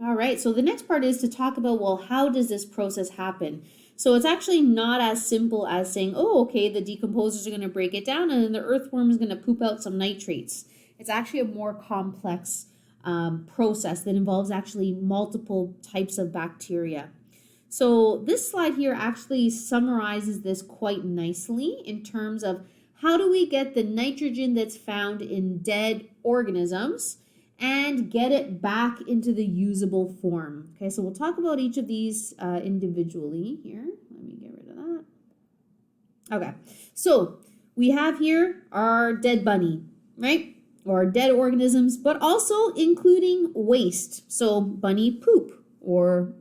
All right, so the next part is to talk about, well, how does this process happen? So it's actually not as simple as saying, oh, okay, the decomposers are going to break it down and then the earthworm is going to poop out some nitrates. It's actually a more complex process that involves actually multiple types of bacteria. So this slide here actually summarizes this quite nicely in terms of how do we get the nitrogen that's found in dead organisms and get it back into the usable form. Okay, so we'll talk about each of these individually here. Let me get rid of that. Okay, so we have here our dead bunny, right? Or dead organisms, but also including waste. So bunny poop or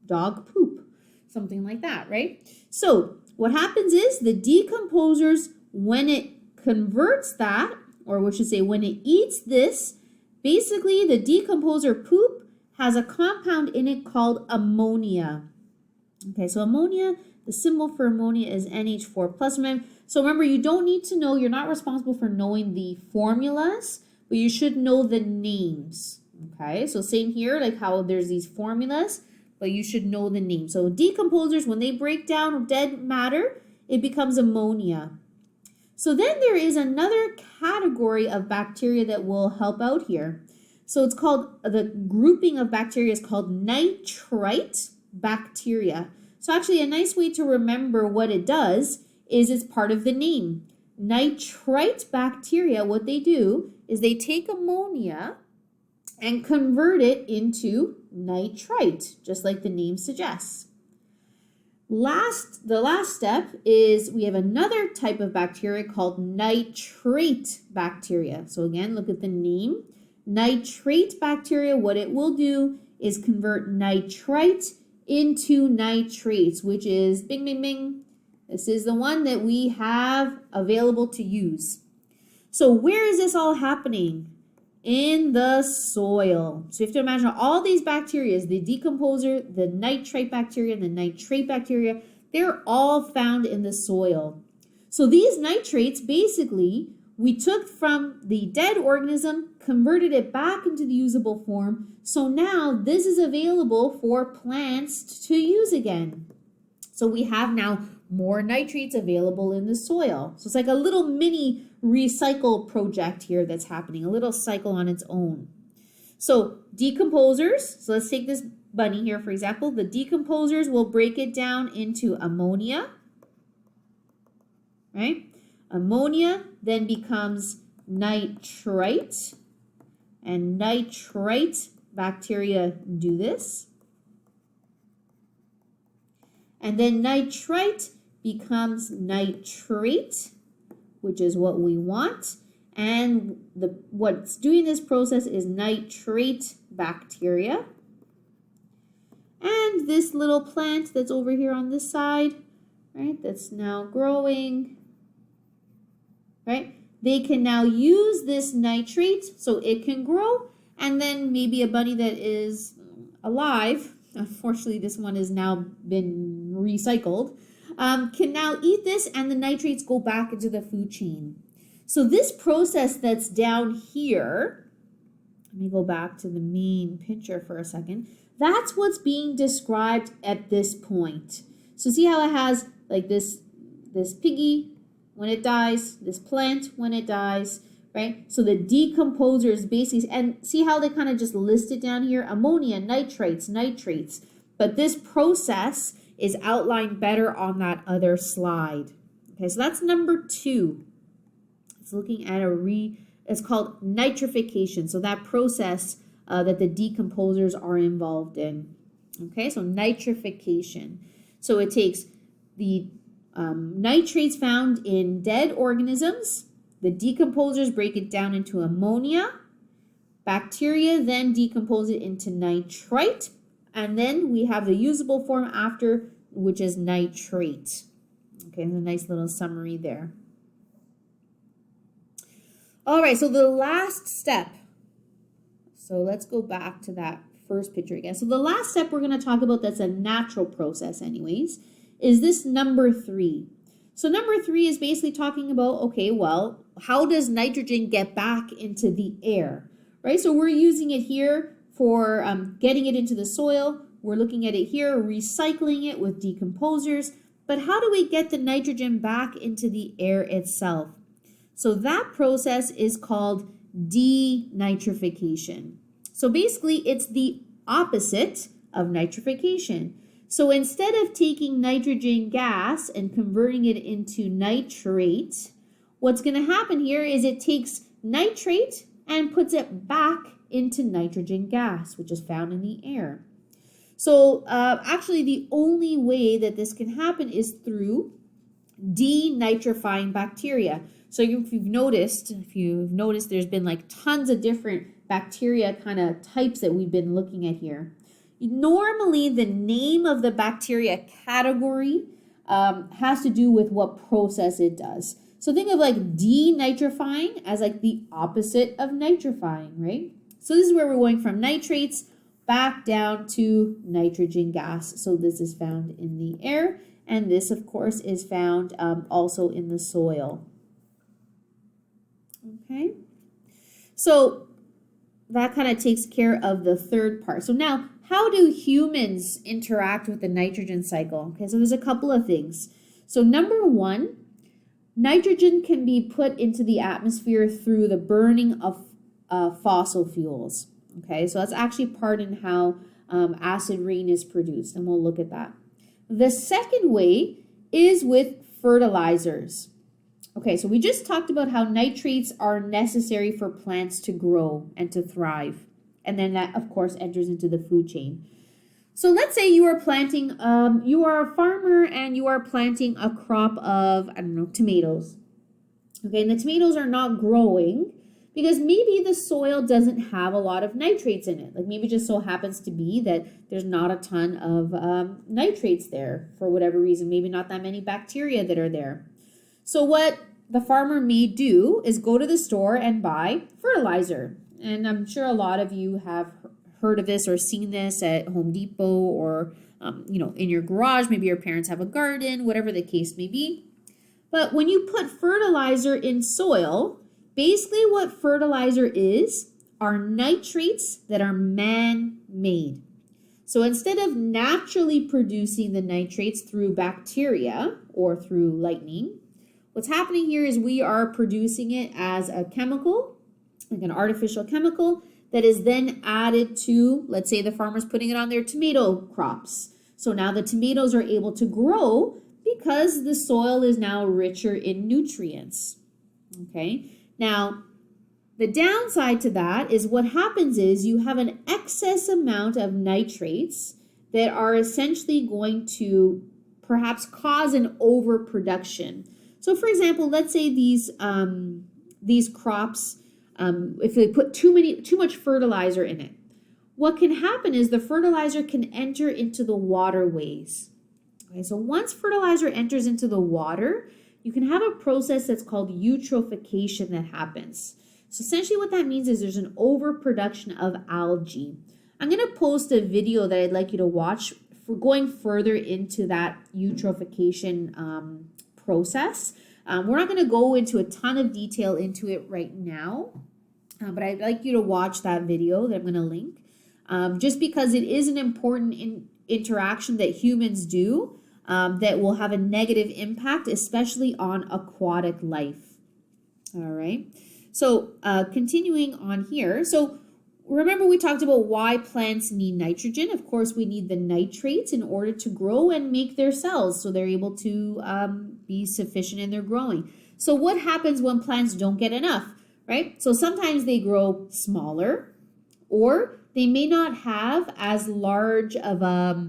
dog poop, something like that, right? So what happens is the decomposers, when it converts that, or we should say when it eats this, basically the decomposer poop has a compound in it called ammonia. Okay, so ammonia, the symbol for ammonia is NH4 plus. So remember, you don't need to know, you're not responsible for knowing the formulas, but you should know the names. Okay, so same here, like how there's these formulas, but you should know the name. So decomposers, when they break down dead matter, it becomes ammonia. So then there is another category of bacteria that will help out here. So it's called, the grouping of bacteria is called nitrite bacteria. So actually a nice way to remember what it does is it's part of the name. Nitrite bacteria, what they do is they take ammonia and convert it into nitrite, just like the name suggests. The last step is we have another type of bacteria called nitrate bacteria. So again, look at the name. Nitrate bacteria, what it will do is convert nitrite into nitrates, which is bing, bing, bing. This is the one that we have available to use. So where is this all happening? In the soil. So you have to imagine all these bacteria, the decomposer, the nitrite bacteria, and the nitrate bacteria, they're all found in the soil. So these nitrates, basically, we took from the dead organism, converted it back into the usable form. So now this is available for plants to use again. So we have now more nitrates available in the soil. So it's like a little mini recycle project here that's happening, a little cycle on its own. So decomposers, so let's take this bunny here for example, the decomposers will break it down into ammonia, right? Ammonia then becomes nitrite, and nitrite bacteria do this. And then nitrite becomes nitrate, which is what we want. And what's doing this process is nitrate bacteria. And this little plant that's over here on this side, right, that's now growing, right, they can now use this nitrate so it can grow. And then maybe a bunny that is alive, unfortunately this one has now been recycled, can now eat this and the nitrates go back into the food chain. So this process that's down here, let me go back to the main picture for a second, that's what's being described at this point. So see how it has like this piggy when it dies, this plant when it dies, right? So the decomposer is basically, and see how they kind of just list it down here, ammonia, nitrates, nitrates. But this process is outlined better on that other slide. Okay, so that's number 2. It's looking at it's called nitrification. So that process that the decomposers are involved in. Okay, so nitrification. So it takes the nitrates found in dead organisms, the decomposers break it down into ammonia, bacteria then decompose it into nitrite, and then we have the usable form after, which is nitrate. Okay, there's a nice little summary there. All right, so the last step. So let's go back to that first picture again. So the last step we're going to talk about, that's a natural process anyways, is this number 3. So number 3 is basically talking about, okay, well, how does nitrogen get back into the air, right? So we're using it here for getting it into the soil. We're looking at it here, recycling it with decomposers. But how do we get the nitrogen back into the air itself? So that process is called denitrification. So basically, it's the opposite of nitrification. So instead of taking nitrogen gas and converting it into nitrate, what's going to happen here is it takes nitrate and puts it back into nitrogen gas, which is found in the air. So actually, the only way that this can happen is through denitrifying bacteria. So if you've noticed, there's been like tons of different bacteria kind of types that we've been looking at here. Normally, the name of the bacteria category has to do with what process it does. So think of like denitrifying as like the opposite of nitrifying, right? So this is where we're going from nitrates back down to nitrogen gas. So this is found in the air, and this, of course, is found also in the soil. Okay, so that kind of takes care of the third part. So now, how do humans interact with the nitrogen cycle? Okay, so there's a couple of things. So number one, nitrogen can be put into the atmosphere through the burning of fossil fuels. Okay, so that's actually part in how acid rain is produced, and we'll look at that. The second way is with fertilizers. Okay, so we just talked about how nitrates are necessary for plants to grow and to thrive. And then that, of course, enters into the food chain. So let's say you are planting, you are a farmer and you are planting a crop of, tomatoes. Okay, and the tomatoes are not growing because maybe the soil doesn't have a lot of nitrates in it. Like maybe it just so happens to be that there's not a ton of nitrates there for whatever reason. Maybe not that many bacteria that are there. So what the farmer may do is go to the store and buy fertilizer. And I'm sure a lot of you have heard of this or seen this at Home Depot or, in your garage. Maybe your parents have a garden, whatever the case may be. But when you put fertilizer in soil, basically what fertilizer is are nitrates that are man-made. So instead of naturally producing the nitrates through bacteria or through lightning, what's happening here is we are producing it as a chemical, like an artificial chemical, that is then added to, let's say the farmer's putting it on their tomato crops. So now the tomatoes are able to grow because the soil is now richer in nutrients. Okay, now the downside to that is what happens is you have an excess amount of nitrates that are essentially going to perhaps cause an overproduction. So for example, let's say these crops, if they put too much fertilizer in it, what can happen is the fertilizer can enter into the waterways. Okay, so once fertilizer enters into the water, you can have a process that's called eutrophication that happens. So essentially what that means is there's an overproduction of algae. I'm going to post a video that I'd like you to watch for going further into that eutrophication process. We're not going to go into a ton of detail into it right now, but I'd like you to watch that video that I'm going to link, just because it is an important interaction that humans do that will have a negative impact, especially on aquatic life. All right. So continuing on here. So remember we talked about why plants need nitrogen. Of course, we need the nitrates in order to grow and make their cells so they're able to be sufficient in their growing. So what happens when plants don't get enough, right? So sometimes they grow smaller, or they may not have as large of a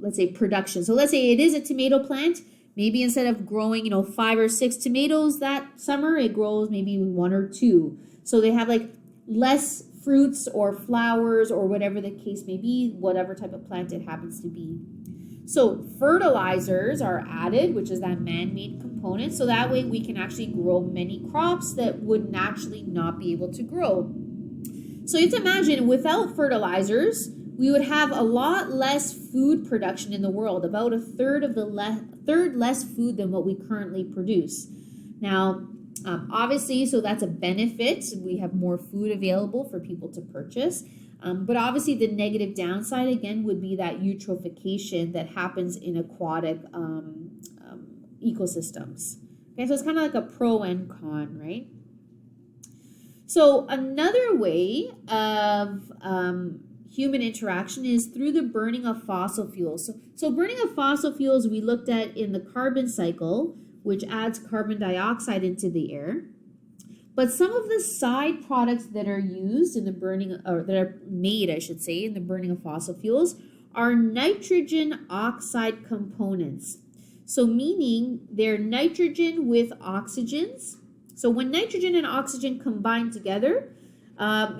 let's say production. So let's say it is a tomato plant. Maybe instead of growing, 5 or 6 tomatoes that summer, it grows maybe 1 or 2. So they have like less fruits or flowers or whatever the case may be, whatever type of plant it happens to be. So fertilizers are added, which is that man-made component. So that way we can actually grow many crops that would naturally not be able to grow. So you have to imagine without fertilizers, we would have a lot less food production in the world, about a third less food than what we currently produce. Now, Obviously, so that's a benefit. We have more food available for people to purchase. But obviously, the negative downside, again, would be that eutrophication that happens in aquatic ecosystems. Okay, so it's kind of like a pro and con, right? So another way of human interaction is through the burning of fossil fuels. So burning of fossil fuels we looked at in the carbon cycle, which adds carbon dioxide into the air. But some of the side products that are used in the burning, or that are made, I should say, in the burning of fossil fuels are nitrogen oxide components. So meaning they're nitrogen with oxygens. So when nitrogen and oxygen combine together,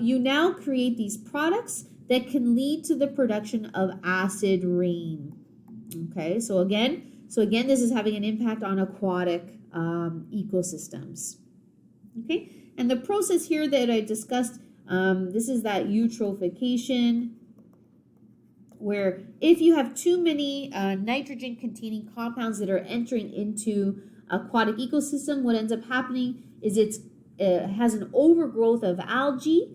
you now create these products that can lead to the production of acid rain. Okay, so again, this is having an impact on aquatic ecosystems. Okay, and the process here that I discussed, this is that eutrophication, where if you have too many nitrogen-containing compounds that are entering into aquatic ecosystem, what ends up happening is it has an overgrowth of algae,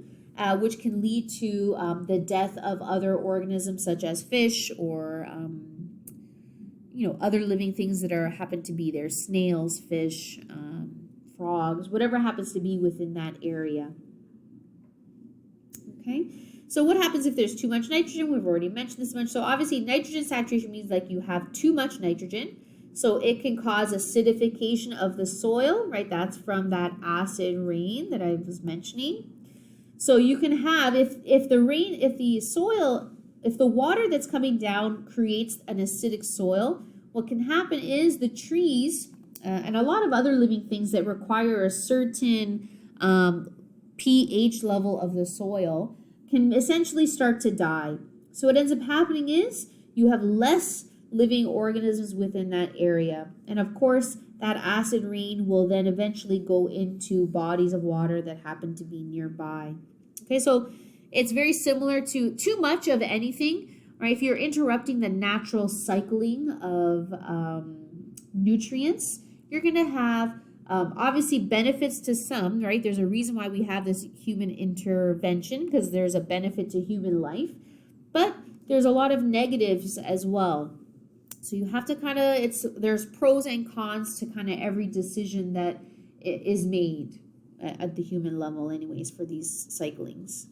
which can lead to the death of other organisms such as fish or other living things that happen to be there, snails, fish, frogs, whatever happens to be within that area. Okay, so what happens if there's too much nitrogen? We've already mentioned this much. So obviously nitrogen saturation means like you have too much nitrogen. So it can cause acidification of the soil, right? That's from that acid rain that I was mentioning. So you can have, if the water that's coming down creates an acidic soil, what can happen is the trees and a lot of other living things that require a certain pH level of the soil can essentially start to die. So what ends up happening is you have less living organisms within that area. And of course, that acid rain will then eventually go into bodies of water that happen to be nearby. Okay, so it's very similar to too much of anything, right? If you're interrupting the natural cycling of nutrients, you're going to have obviously benefits to some, right? There's a reason why we have this human intervention, because there's a benefit to human life, but there's a lot of negatives as well. So you have to there's pros and cons to kind of every decision that is made at the human level anyways for these cyclings.